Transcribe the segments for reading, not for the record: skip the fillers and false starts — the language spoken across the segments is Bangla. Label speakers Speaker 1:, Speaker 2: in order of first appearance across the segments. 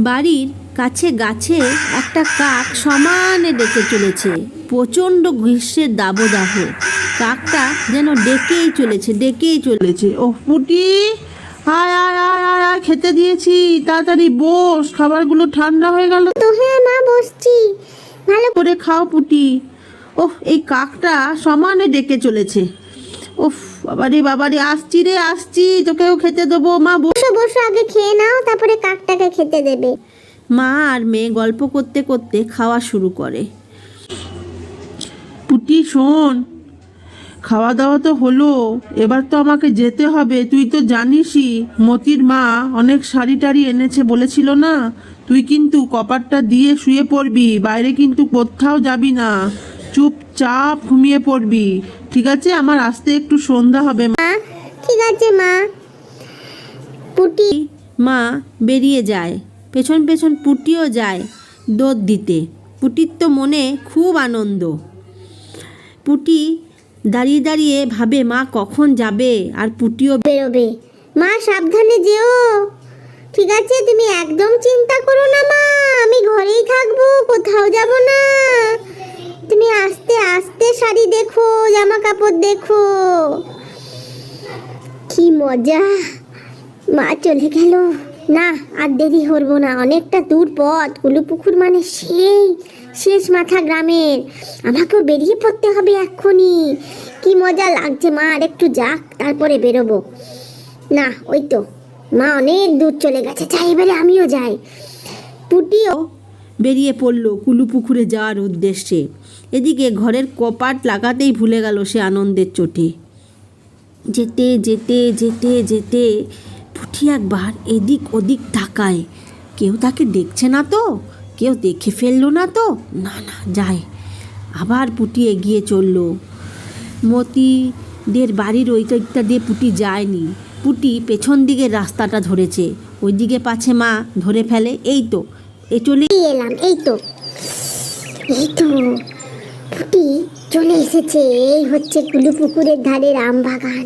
Speaker 1: বাড়ির কাছে গাছে একটা কাক সমানে ডেকে চলেছে। প্রচণ্ড গ্রীষ্মের দাবদাহ। কাকটা যেন ডেকেই চলেছে। ও পুটি, আয় আয় আয় আয় আয়, খেতে দিয়েছি, তাড়াতাড়ি বস, খাবারগুলো ঠান্ডা হয়ে গেল
Speaker 2: তো। হ্যাঁ মা, বসছি। ভালো
Speaker 1: করে খাও পুটি। ওহ, এই কাকটা সমানে ডেকে চলেছে। ওফ, বাবারে, আসছি, তোকেও খেতে দেবো। মা
Speaker 2: বসো বসো, আগে খেয়ে নাও, তারপরে কাকটাকে খেতে দেবে।
Speaker 1: মা আর মেয়ে গল্প করতে করতে খাওয়া শুরু করে। পুটি শোন, খাওয়া দাওয়া তো হলো, এবার তো আমাকে যেতে হবে। তুই তো জানিসই মতির মা অনেক শাড়ি টাড়ি এনেছে বলেছিল না। তুই কিন্তু কপারটা দিয়ে শুয়ে পড়বি, বাইরে কিন্তু কোথাও যাবি না, চুপচাপ ঘুমিয়ে পড়বি, ঠিক আছে? আমার আসতে একটু সন্ধ্যা হবে।
Speaker 2: মা ঠিক আছে মা। পুটি
Speaker 1: মা বেরিয়ে যায়, পেছন পেছন পুটিও যায় দুধ দিতে। পুটির তো মনে খুব আনন্দ। পুটি দাঁড়িয়ে দাঁড়িয়ে ভাবে মা কখন যাবে আর পুটিও
Speaker 2: বেরোবে। মা সাবধানে যেও, ঠিক আছে? তুমি একদম চিন্তা করো না মা, আমি ঘরেই থাকবো, কোথাও যাব না। তুমি আস্তে আস্তে শাড়ি দেখো, জামা কাপড় দেখো। কি মজা, মা চলে গেল। না আর দেরি করবো না, অনেকটা দূর পথ। কুলুপুকুর মানে সেই শেষ মাথা গ্রামের। আমাকেও বেরিয়ে পড়তে হবে এক্ষুনি। কি মজা লাগছে মা, আর একটু যাক, তারপরে বেরোবো। না ওই তো মা অনেক দূর চলে গেছে, যাই এবারে আমিও যাই। পুটিও
Speaker 1: বেরিয়ে পড়ল কুলুপুকুরে যাওয়ার উদ্দেশ্যে। এদিকে ঘরের কপাট লাগাতেই ভুলে গেল সে আনন্দের চোটে। যেতে যেতে যেতে যেতে পুটি একবার এদিক ওদিক তাকায়। কেউ তাকে দেখছে না তো, কেউ দেখে ফেললো না তো, না যায়। আবার পুটি এগিয়ে চলল। মতিদের বাড়ির ওই দিকটা দিয়ে পুটি যায়নি। পুটি পেছন দিকের রাস্তাটা ধরেছে, ওই দিকে পাছে মা ধরে ফেলে। এই তো চলে
Speaker 2: এলাম, এই তো পুটি চলে এসেছে। এই হচ্ছে কুলুপুকুরের ধারের আম বাগান।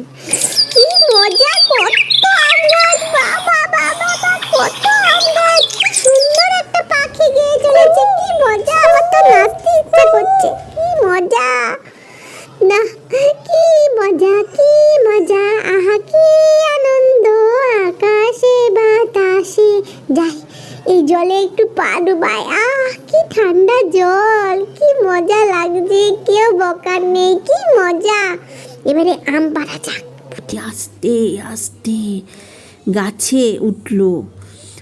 Speaker 2: কি মজা, কত আম গাছ, বাবা বাবা, কত আম গাছ। কি সুন্দর একটা পাখি গিয়ে চলেছে, কি মজা। আমার তো নাচতে ইচ্ছা করছে, কি মজা না, কি মজা, আহা কি আনন্দ। আকাশে বাতাসে যাই, এই জলে একটু পা ডুবাই, কি ঠান্ডা জল, কি মজা লাগছে, কেউ বকার নেই, কি মজা। এবারে আম পাড়া যাক।
Speaker 1: পুটি আস্তে আস্তে গাছে উঠল।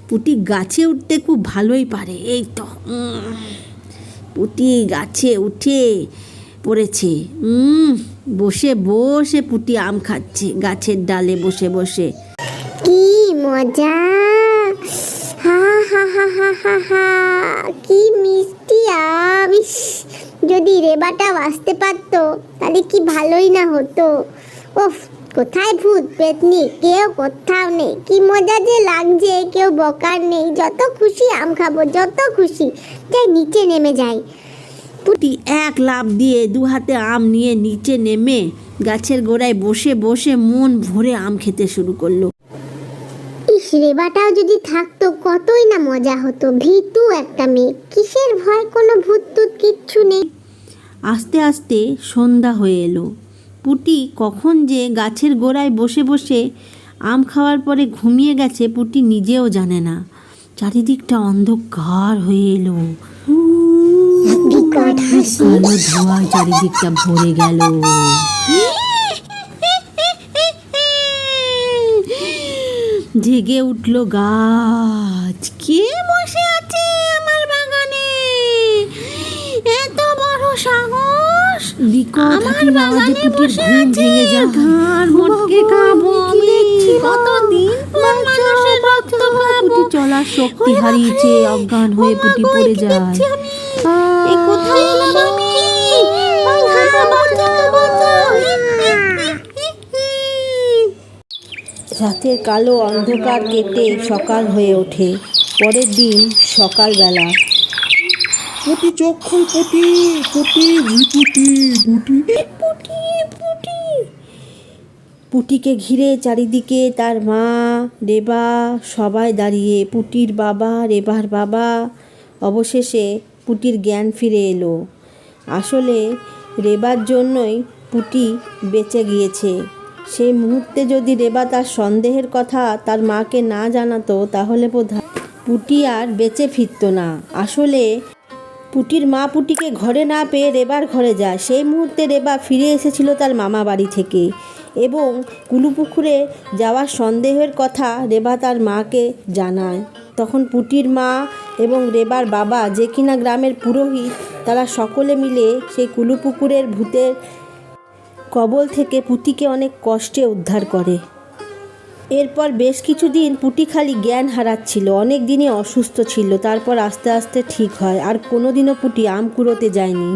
Speaker 1: পুটি গাছে উঠতে খুব ভালোই পারে। এই তো পুটি গাছে উঠে পড়েছে। বসে বসে পুটি আম খাচ্ছে গাছের ডালে বসে বসে।
Speaker 2: কি মজা, হা হা হা হা হা হা, কি মিষ্টি আম। যদি রেবাটা আসতে পারতো তাহলে কি ভালোই না হতো। ওফ, কোথায় ভূত পেতনি, কেউ কোথাও নেই। কি মজা যে লাগছে, কেউ বকার নেই। যত খুশি আম খাবো, যত খুশি। যাই নিচে নেমে যাই।
Speaker 1: পুটি এক লাফ দিয়ে দু হাতে আম নিয়ে নিচে নেমে গাছের গোড়ায় বসে বসে মন ভরে আম খেতে শুরু করলো।
Speaker 2: ইস, রেবাটাও যদি থাকতো কতই না মজা হতো। ভীতু একটা মেয়ে, কিসের ভয়, কোনো ভূত টুত কিচ্ছু নেই।
Speaker 1: আস্তে আস্তে সন্ধ্যা হয়ে এলো। পুটি কখন যে গাছের গোড়ায় বসে বসে আম খাওয়ার পরে ঘুমিয়ে গেছে পুটি নিজেও জানে না। চারিদিকটা অন্ধকার হয়ে এলো, কালো ধোঁয়ায় চারিদিকটা ভরে গেল। জেগে উঠল গাছ। কে বসে আছে আমার বাগানে? এত বড় সাহস! বিকট হাতির আওয়াজে পুটির ঘুম ভেঙে যায়। ঘাড় মটকে খাবো আমি, কতদিন পর মানুষের রক্ত খাবো। পুটি চলার শক্তি হারিয়েছে, অজ্ঞান হয়ে পুটি পড়ে যায়। কোথায় এলাম আমি? রাতের কালো অন্ধকার কেটে সকাল হয়ে ওঠে। পরের দিন সকালবেলা।
Speaker 3: পুটি চোখ খোল, পুটি।
Speaker 1: পুটিকে ঘিরে চারিদিকে তার মা, রেবা সবাই দাঁড়িয়ে, পুটির বাবা, রেবার বাবা। অবশেষে পুটির জ্ঞান ফিরে এলো। আসলে রেবার জন্যই পুটি বেঁচে গিয়েছে। সেই মুহূর্তে যদি রেবা তার সন্দেহের কথা তার মাকে না জানাতো তাহলে বোধহয় পুটি আর বেঁচে ফিরত না। আসলে পুটির মা পুটিকে ঘরে না পেয়ে রেবার ঘরে যায়। সেই মুহূর্তে রেবা ফিরে এসেছিল তার মামা বাড়ি থেকে এবং কুলুপুকুরে যাওয়ার সন্দেহের কথা রেবা তার মাকে জানায়। তখন পুটির মা এবং রেবার বাবা, যে কিনা গ্রামের পুরোহিত, তারা সকলে মিলে সেই কুলুপুকুরের ভূতের কবল থেকে পুটিকে অনেক কষ্টে উদ্ধার করে। এরপর বেশ কিছুদিন পুটি খালি জ্ঞান হারাচ্ছিল, অনেক দিনই অসুস্থ ছিল। তারপর আস্তে আস্তে ঠিক হয়। আর কোনোদিনও পুটি আম কুড়োতে যায়নি।